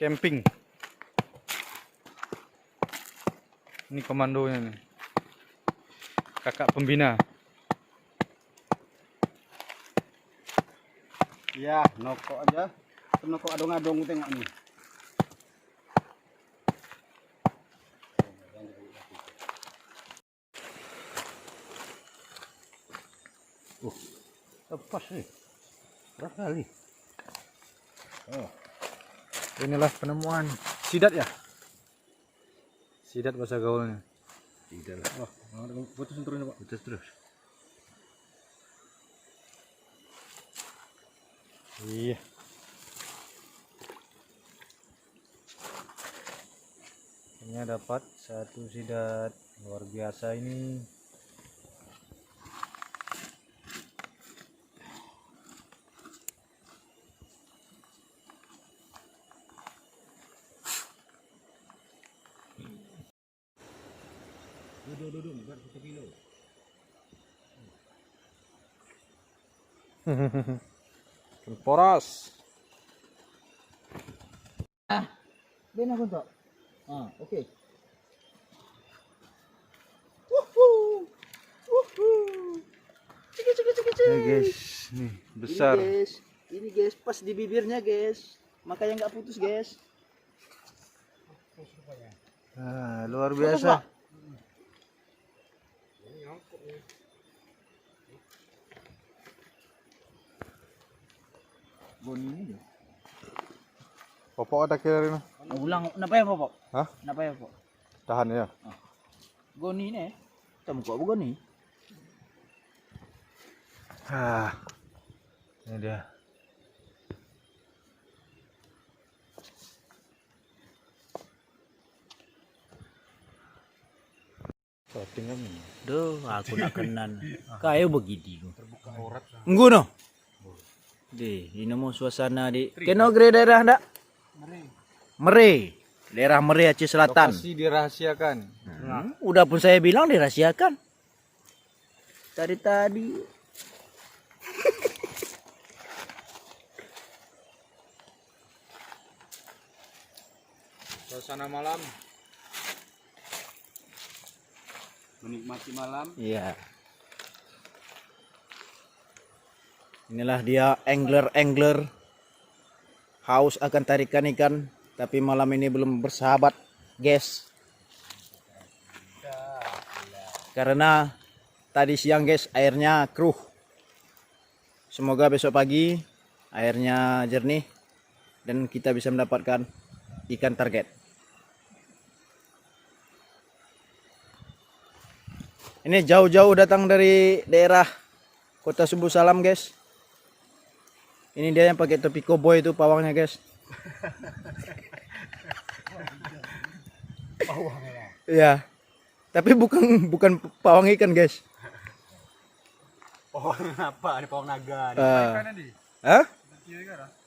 camping. Ini komandonya nih. Kakak pembina. Ya, nokok aja. Nokok adong-adong tengok nih. Lepas nih. Berapa kali? Oh. Inilah penemuan sidat ya. Sidat bahasa gaulnya. Tidak lah. Oh, putus terus Pak. Putus terus. Iya. Ini dapat satu sidat luar biasa ini. Duduk, buat 1 kilo. Poras. Din ako to. Ah, okay. Ya guys, nih besar. Ini guys, pas di bibirnya guys. Makanya nggak putus guys. Ah, luar biasa. Goni ini. Popok ada kira ini. Ulang, napa ya Pop? Hah? Napa ya Pop? Tahan ya. Goni ini. Kamu kok goni? Ah, ini dia. Duh, aku nak kenan. Kayak begini. Enggak no. Di, ini mau suasana di. Keno gre daerah ndak? Mere. Daerah Mere Aceh Selatan. Lokasi dirahasiakan. Udah pun saya bilang dirahasiakan. Tadi. Suasana malam. Menikmati malam. Iya. Inilah dia angler haus akan tarikan ikan, tapi malam ini belum bersahabat, guys. Karena tadi siang, guys, airnya keruh. Semoga besok pagi airnya jernih dan kita bisa mendapatkan ikan target. Ini jauh-jauh datang dari daerah Kota Subuh Salam, guys. Ini dia yang pakai topi koboi itu pawangnya, guys. Pawangnya. Iya. Tapi bukan pawang ikan, guys. Pawang apa? Ini pawang naga. Hah?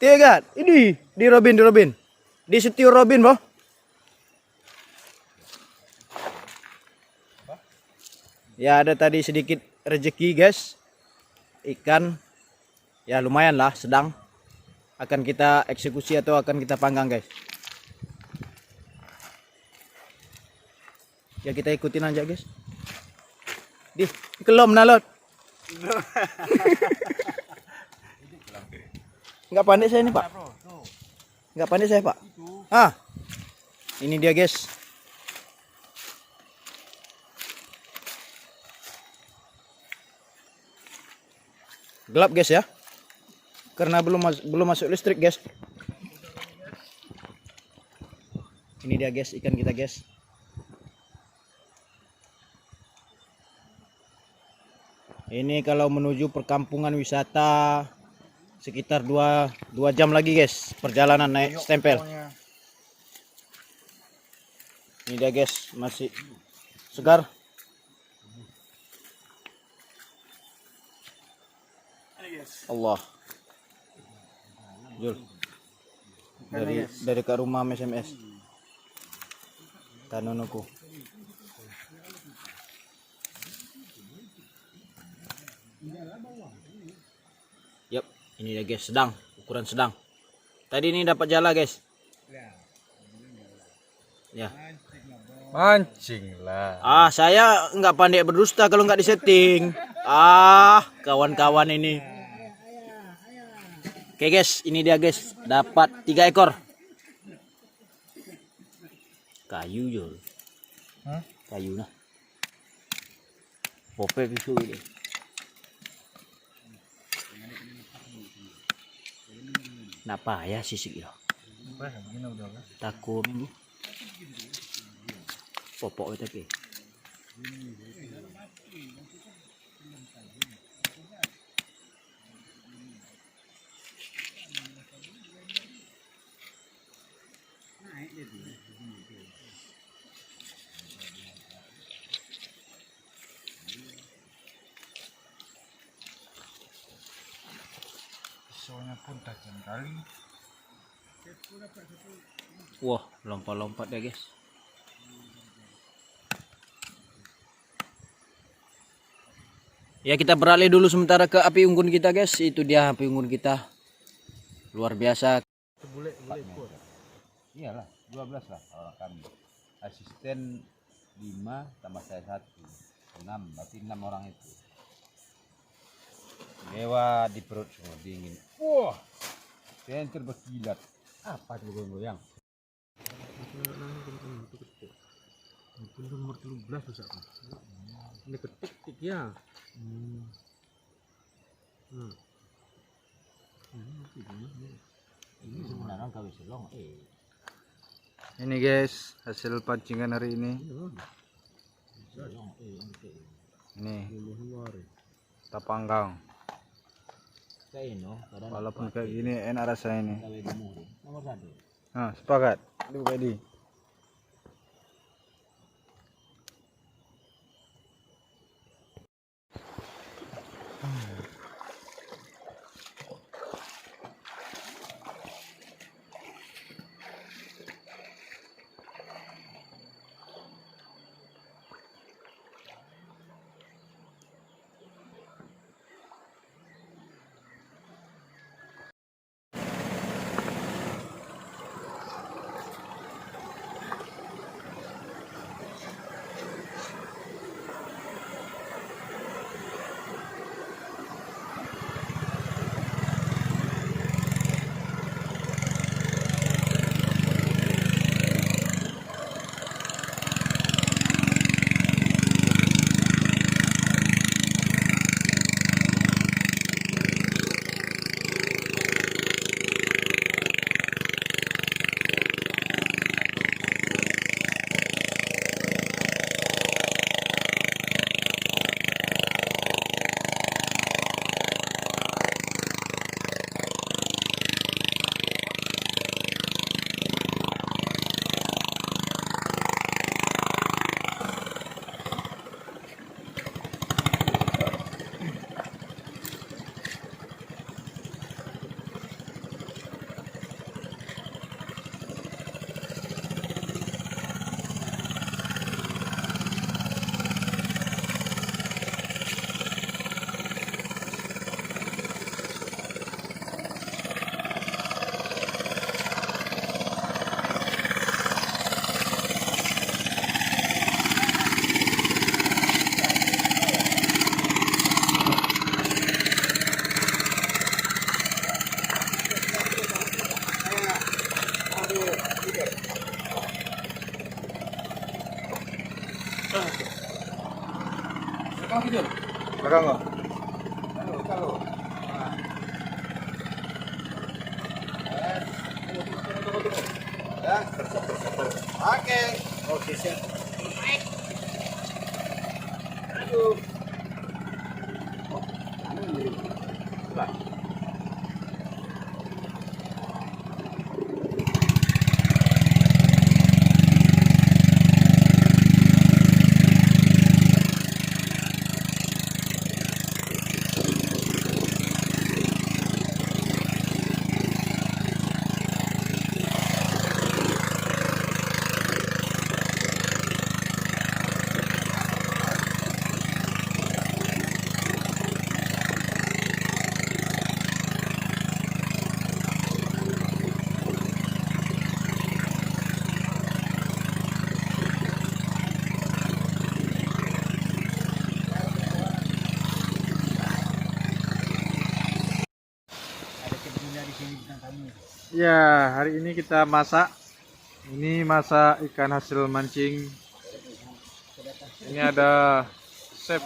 Tiga. Ini di Robin. Di Setio Robin, boh. Ya, ada tadi sedikit rezeki, guys. Ikan ya lumayan lah, sedang. Akan kita eksekusi atau akan kita panggang, guys. Ya kita ikutin aja, guys. Di kelom nalot. Enggak pandai saya ini, Pak. Enggak pandai saya, Pak. Ah. Ini dia, guys. Gelap, guys, ya. Karena belum masuk listrik, guys. Ini dia, guys, ikan kita, guys. Ini kalau menuju perkampungan wisata sekitar 2 jam lagi, guys, perjalanan naik stempel. Ini dia, guys, masih segar. Allah. Jul. Dari ke rumah SMS. Tanonoku. Yap, ini dia, guys, sedang, ukuran sedang. Tadi ini dapat jala, guys. Ya. Mancing lah. Ah, saya nggak pandai berdusta kalau nggak disetting. Ah, kawan-kawan ini. Oke guys, ini dia guys. Dapat 3 ekor. Kayu jo. Hah? Kayu nah. Pope pisu ini. Napa ya sisik ya? Takut minggu. Popok itu ke. Soalnya pun tajam kali. Wah, lompat-lompat ya guys. Ya kita beralih dulu sementara ke api unggun kita guys. Itu dia api unggun kita. Luar biasa. Iyalah, 12 lah orang kami. Asisten 5 tambah saya 1. 6, berarti 6 orang itu. Dewa di perut semua dingin. Wah, senter berkilat. Apa itu goyang-goyang? Itu nomor 13 besar. Ini ketik ya. Ini sebenarnya kawin selong. Ini guys, hasil pancingan hari ini. Ini kita panggang. Walaupun kayak gini enak rasanya ini. Nah, sepakat. Aduh, Bedi. Belakang kok. Oke. Oke, siap. Aduh. Ya, hari ini kita masak. Ini masak ikan hasil mancing. Ini ada chef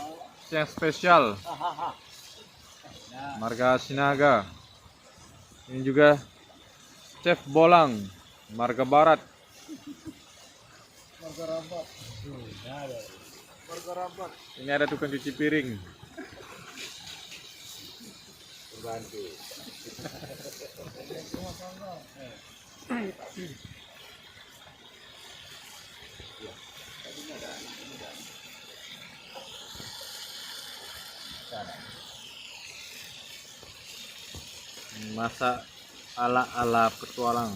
yang spesial, marga Sinaga. Ini juga chef Bolang, marga Barat. Ini ada tukang cuci piring. Masak ala petualang.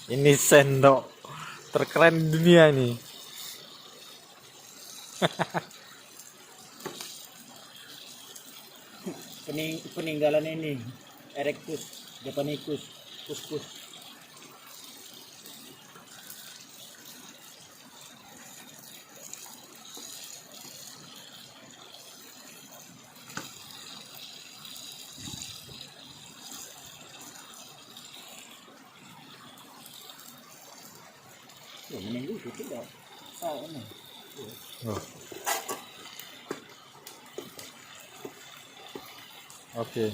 Ini sendok terkeren di dunia ini. Peninggalan ini Erectus Japanicus Cuscus. Menunggu itu tidak. Oh, ini. Oh. Oke.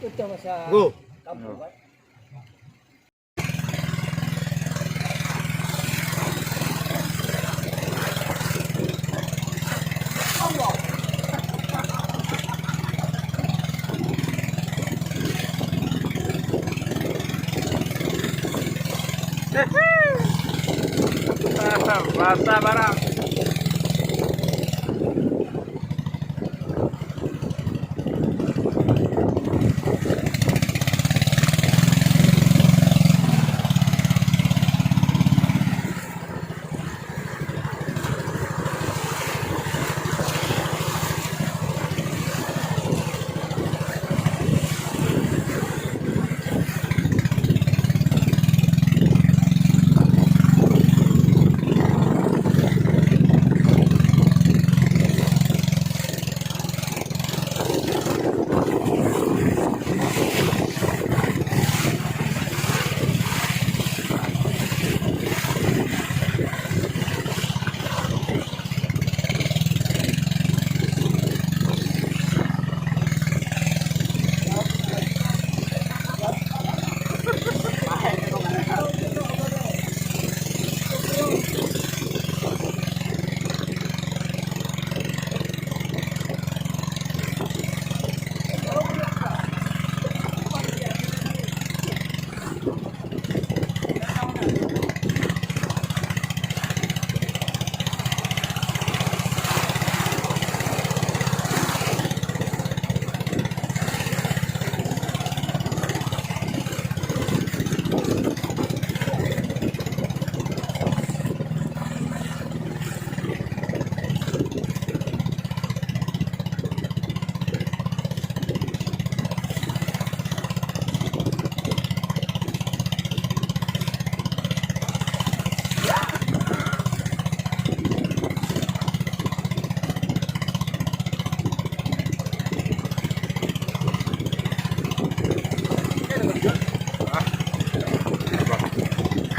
Ito sa Go. kampo ba? Basah barang.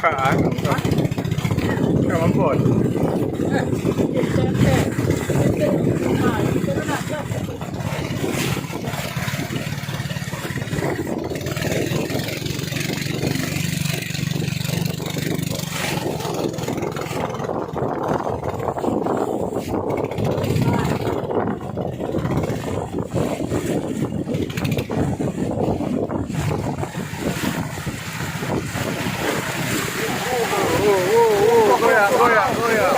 bukaan. Enggak mampus. Goyang, goyang, goyang.